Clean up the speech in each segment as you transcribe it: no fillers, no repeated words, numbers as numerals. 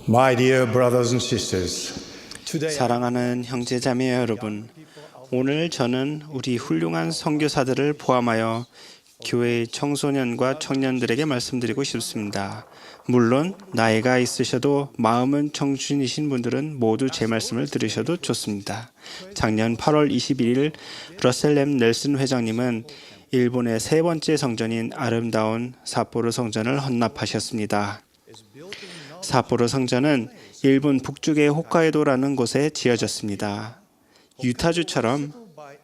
My dear brothers and sisters, 사랑하는 형제자매 여러분, 오늘 저는 우리 훌륭한 선교사들을 포함하여 교회의 청소년과 청년들에게 말씀드리고 싶습니다. 물론 나이가 있으셔도 마음은 청춘이신 분들은 모두 제 말씀을 들으셔도 좋습니다. 작년 8월 21일 러셀 M. 넬슨 회장님은 일본의 세 번째 성전인 아름다운 삿포로 성전을 헌납하셨습니다. 삿포로 성전은 일본 북쪽의 홋카이도라는 곳에 지어졌습니다. 유타주처럼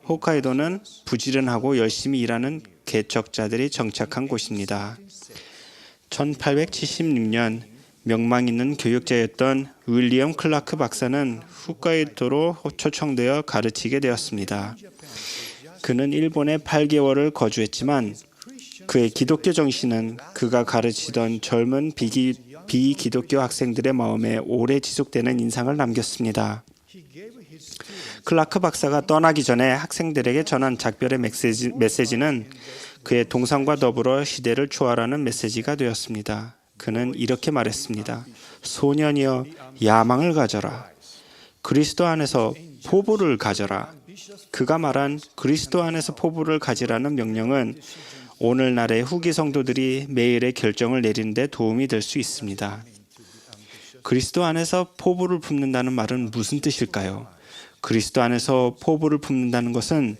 홋카이도는 부지런하고 열심히 일하는 개척자들이 정착한 곳입니다. 1876년 명망 있는 교육자였던 윌리엄 클라크 박사는 홋카이도로 초청되어 가르치게 되었습니다. 그는 일본에 8개월을 거주했지만 그의 기독교 정신은 그가 가르치던 젊은 비기독교 학생들의 마음에 오래 지속되는 인상을 남겼습니다. 클라크 박사가 떠나기 전에 학생들에게 전한 작별의 메시지는 그의 동상과 더불어 시대를 초월하는 메시지가 되었습니다. 그는 이렇게 말했습니다. 소년이여, 야망을 가져라. 그리스도 안에서 포부를 가져라. 그가 말한 그리스도 안에서 포부를 가지라는 명령은 오늘날의 후기 성도들이 매일의 결정을 내리는 데 도움이 될 수 있습니다. 그리스도 안에서 포부를 품는다는 말은 무슨 뜻일까요? 그리스도 안에서 포부를 품는다는 것은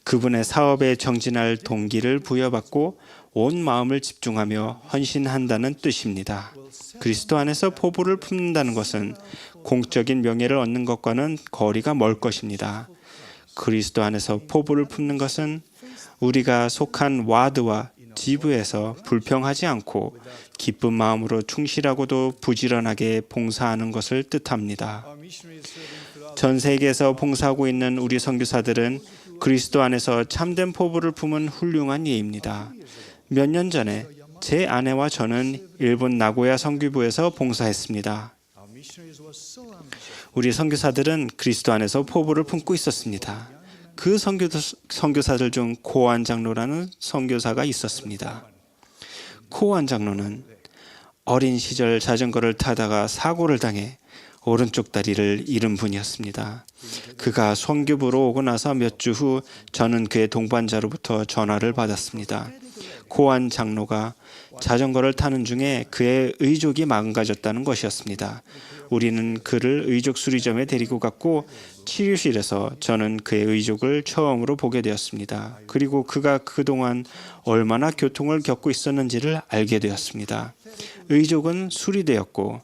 그분의 사업에 정진할 동기를 부여받고 온 마음을 집중하며 헌신한다는 뜻입니다. 그리스도 안에서 포부를 품는다는 것은 공적인 명예를 얻는 것과는 거리가 멀 것입니다. 그리스도 안에서 포부를 품는 것은 우리가 속한 와드와 지부에서 불평하지 않고 기쁜 마음으로 충실하고도 부지런하게 봉사하는 것을 뜻합니다. 전 세계에서 봉사하고 있는 우리 선교사들은 그리스도 안에서 참된 포부를 품은 훌륭한 예입니다. 몇 년 전에 제 아내와 저는 일본 나고야 선교부에서 봉사했습니다. 우리 선교사들은 그리스도 안에서 포부를 품고 있었습니다. 그 선교사들 중 코안 장로라는 선교사가 있었습니다. 코안 장로는 어린 시절 자전거를 타다가 사고를 당해 오른쪽 다리를 잃은 분이었습니다. 그가 선교부로 오고 나서 몇 주 후 저는 그의 동반자로부터 전화를 받았습니다. 코안 장로가 자전거를 타는 중에 그의 의족이 망가졌다는 것이었습니다. 우리는 그를 의족 수리점에 데리고 갔고 치료실에서 저는 그의 의족을 처음으로 보게 되었습니다. 그리고 그가 그동안 얼마나 고통을 겪고 있었는지를 알게 되었습니다. 의족은 수리되었고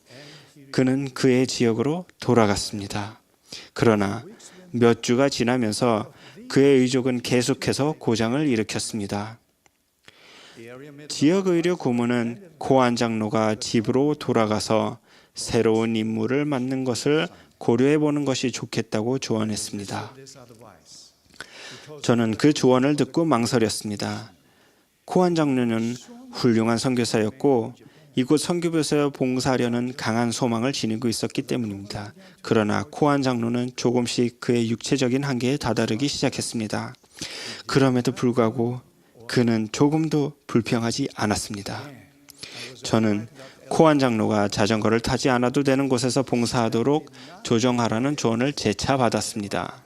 그는 그의 지역으로 돌아갔습니다. 그러나 몇 주가 지나면서 그의 의족은 계속해서 고장을 일으켰습니다. 지역의료 고문은 코안 장로가 집으로 돌아가서 새로운 임무를 맡는 것을 고려해 보는 것이 좋겠다고 조언했습니다. 저는 그 조언을 듣고 망설였습니다. 코안 장로는 훌륭한 선교사였고 이곳 선교부에서 봉사하려는 강한 소망을 지니고 있었기 때문입니다. 그러나 코안 장로는 조금씩 그의 육체적인 한계에 다다르기 시작했습니다. 그럼에도 불구하고 그는 조금도 불평하지 않았습니다. 저는 코안 장로가 자전거를 타지 않아도 되는 곳에서 봉사하도록 조정하라는 조언을 재차 받았습니다.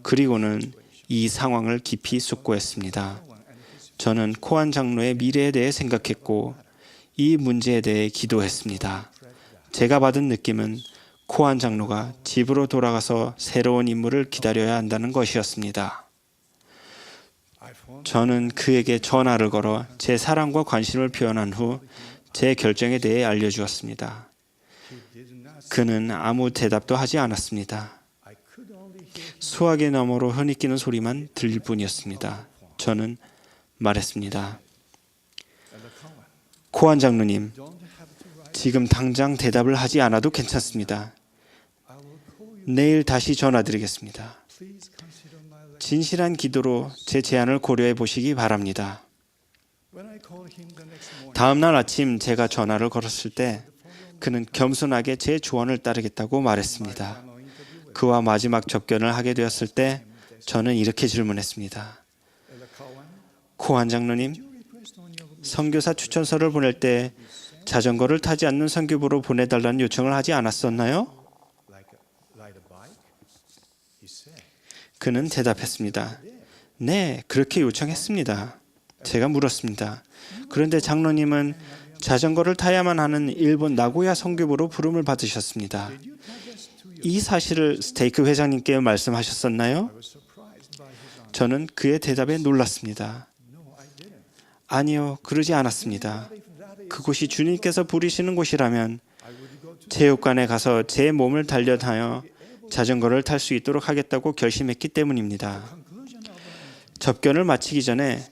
그리고는 이 상황을 깊이 숙고했습니다. 저는 코안 장로의 미래에 대해 생각했고 이 문제에 대해 기도했습니다. 제가 받은 느낌은 코안 장로가 집으로 돌아가서 새로운 임무를 기다려야 한다는 것이었습니다. 저는 그에게 전화를 걸어 제 사랑과 관심을 표현한 후 제 결정에 대해 알려주었습니다. 그는 아무 대답도 하지 않았습니다. 수화기 너머로 흐느끼는 소리만 들릴 뿐이었습니다. 저는 말했습니다. 코안 장로님, 지금 당장 대답을 하지 않아도 괜찮습니다. 내일 다시 전화드리겠습니다. 진실한 기도로 제 제안을 고려해 보시기 바랍니다. 다음 날 아침 제가 전화를 걸었을 때 그는 겸손하게 제 조언을 따르겠다고 말했습니다. 그와 마지막 접견을 하게 되었을 때 저는 이렇게 질문했습니다. 코안 장로님, 선교사 추천서를 보낼 때 자전거를 타지 않는 선교부로 보내달라는 요청을 하지 않았었나요? 그는 대답했습니다. 네, 그렇게 요청했습니다. 제가 물었습니다. 그런데 장로님은 자전거를 타야만 하는 일본 나고야 선교부로 부름을 받으셨습니다. 이 사실을 스테이크 회장님께 말씀하셨었나요? 저는 그의 대답에 놀랐습니다. 아니요, 그러지 않았습니다. 그곳이 주님께서 부르시는 곳이라면 체육관에 가서 제 몸을 단련하여 자전거를 탈 수 있도록 하겠다고 결심했기 때문입니다. 접견을 마치기 전에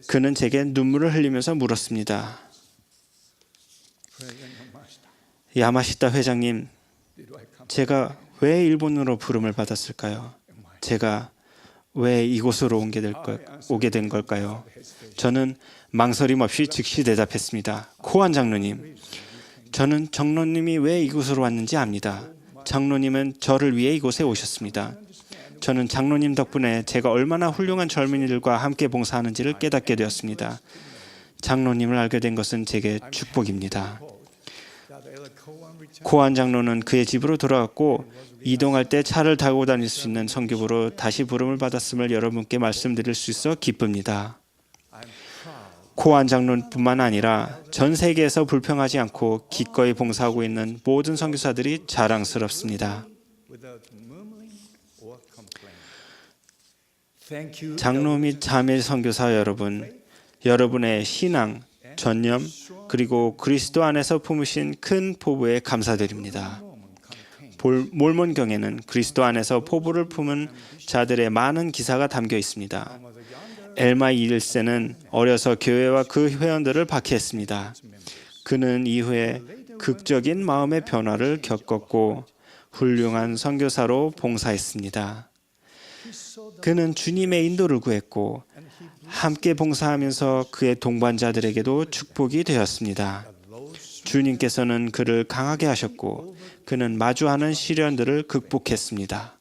그는 제게 눈물을 흘리면서 물었습니다. 야마시타 회장님, 제가 왜 일본으로 부름을 받았을까요? 제가 왜 이곳으로 오게 된 걸까요? 저는 망설임 없이 즉시 대답했습니다. 코안 장로님, 저는 장로님이 왜 이곳으로 왔는지 압니다. 장로님은 저를 위해 이곳에 오셨습니다. 저는 장로님 덕분에 제가 얼마나 훌륭한 젊은이들과 함께 봉사하는지를 깨닫게 되었습니다. 장로님을 알게 된 것은 제게 축복입니다. 코안 장로는 그의 집으로 돌아갔고 이동할 때 차를 타고 다닐 수 있는 선교부로 다시 부름을 받았음을 여러분께 말씀드릴 수 있어 기쁩니다. 코안 장로뿐만 아니라 전 세계에서 불평하지 않고 기꺼이 봉사하고 있는 모든 선교사들이 자랑스럽습니다. 장로 및 자매 선교사 여러분, 여러분의 신앙, 전념, 그리고 그리스도 안에서 품으신 큰 포부에 감사드립니다. 몰몬경에는 그리스도 안에서 포부를 품은 자들의 많은 기사가 담겨 있습니다. 엘마 1세는 어려서 교회와 그 회원들을 박해했습니다. 그는 이후에 극적인 마음의 변화를 겪었고 훌륭한 선교사로 봉사했습니다. 그는 주님의 인도를 구했고 함께 봉사하면서 그의 동반자들에게도 축복이 되었습니다. 주님께서는 그를 강하게 하셨고 그는 마주하는 시련들을 극복했습니다.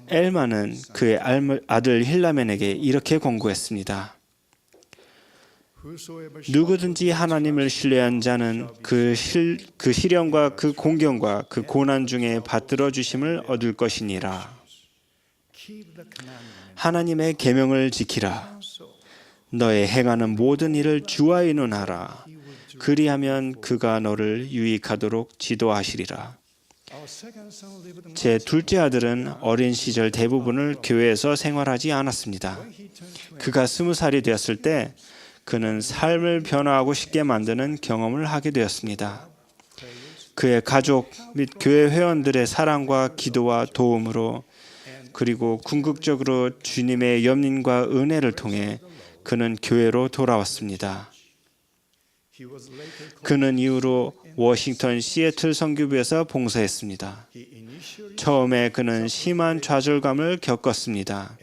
엘마는 그의 아들 힐라멘에게 이렇게 권고했습니다. 누구든지 하나님을 신뢰한 자는 그 시련과 그 공경과 그 고난 중에 받들어 주심을 얻을 것이니라. 하나님의 계명을 지키라. 너의 행하는 모든 일을 주와 의논하라. 그리하면 그가 너를 유익하도록 지도하시리라. 제 둘째 아들은 어린 시절 대부분을 교회에서 생활하지 않았습니다. 그가 20살이 되었을 때 그는 삶을 변화하고 싶게 만드는 경험을 하게 되었습니다. 그의 가족 및 교회 회원들의 사랑과 기도와 도움으로 그리고 궁극적으로 주님의 연민과 은혜를 통해 그는 교회로 돌아왔습니다. 그는 이후로 워싱턴 시애틀 선교부에서 봉사했습니다. 처음에 그는 심한 좌절감을 겪었습니다.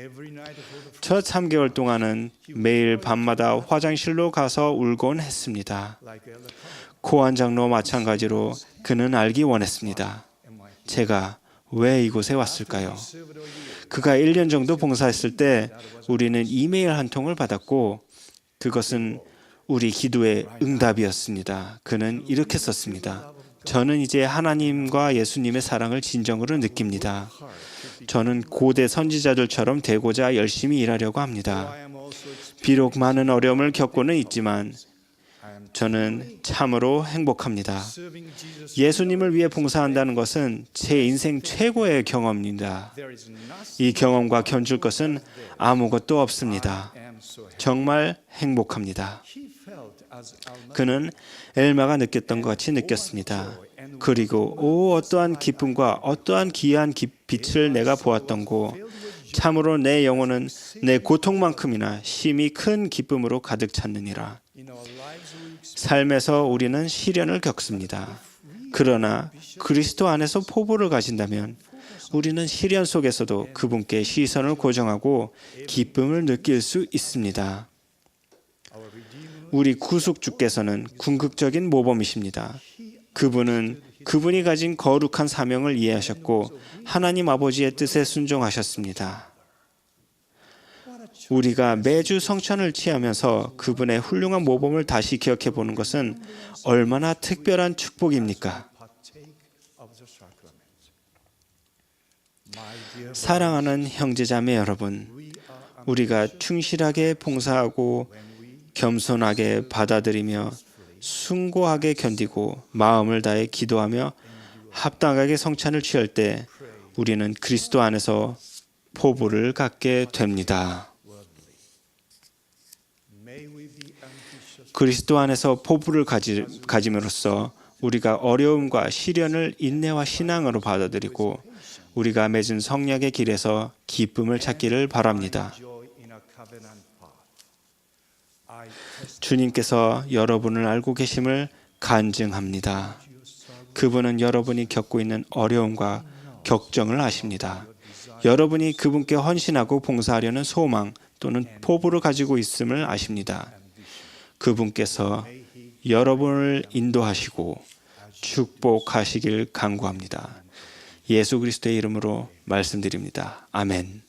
첫 3개월 동안은 매일 밤마다 화장실로 가서 울곤 했습니다. 코안 장로 마찬가지로 그는 알기 원했습니다. 제가 왜 이곳에 왔을까요? 그가 1년 정도 봉사했을 때 우리는 이메일 한 통을 받았고 그것은 우리 기도의 응답이었습니다. 그는 이렇게 썼습니다. 저는 이제 하나님과 예수님의 사랑을 진정으로 느낍니다. 저는 고대 선지자들처럼 되고자 열심히 일하려고 합니다. 비록 많은 어려움을 겪고는 있지만 저는 참으로 행복합니다. 예수님을 위해 봉사한다는 것은 제 인생 최고의 경험입니다. 이 경험과 견줄 것은 아무것도 없습니다. 정말 행복합니다. 그는 엘마가 느꼈던 것 같이 느꼈습니다. 그리고 어떠한 기쁨과 어떠한 귀한 빛을 내가 보았던고 참으로 내 영혼은 내 고통만큼이나 심히 큰 기쁨으로 가득 찼느니라. 삶에서 우리는 시련을 겪습니다. 그러나 그리스도 안에서 포부를 가진다면 우리는 시련 속에서도 그분께 시선을 고정하고 기쁨을 느낄 수 있습니다. 우리 구속주께서는 궁극적인 모범이십니다. 그분이 가진 거룩한 사명을 이해하셨고 하나님 아버지의 뜻에 순종하셨습니다. 우리가 매주 성찬을 취하면서 그분의 훌륭한 모범을 다시 기억해 보는 것은 얼마나 특별한 축복입니까? 사랑하는 형제자매 여러분, 우리가 충실하게 봉사하고 겸손하게 받아들이며 숭고하게 견디고 마음을 다해 기도하며 합당하게 성찬을 취할 때 우리는 그리스도 안에서 포부를 갖게 됩니다. 그리스도 안에서 포부를 가짐으로써 우리가 어려움과 시련을 인내와 신앙으로 받아들이고 우리가 맺은 성령의 길에서 기쁨을 찾기를 바랍니다. 주님께서 여러분을 알고 계심을 간증합니다. 그분은 여러분이 겪고 있는 어려움과 격정을 아십니다. 여러분이 그분께 헌신하고 봉사하려는 소망 또는 포부를 가지고 있음을 아십니다. 그분께서 여러분을 인도하시고 축복하시길 간구합니다. 예수 그리스도의 이름으로 말씀드립니다. 아멘.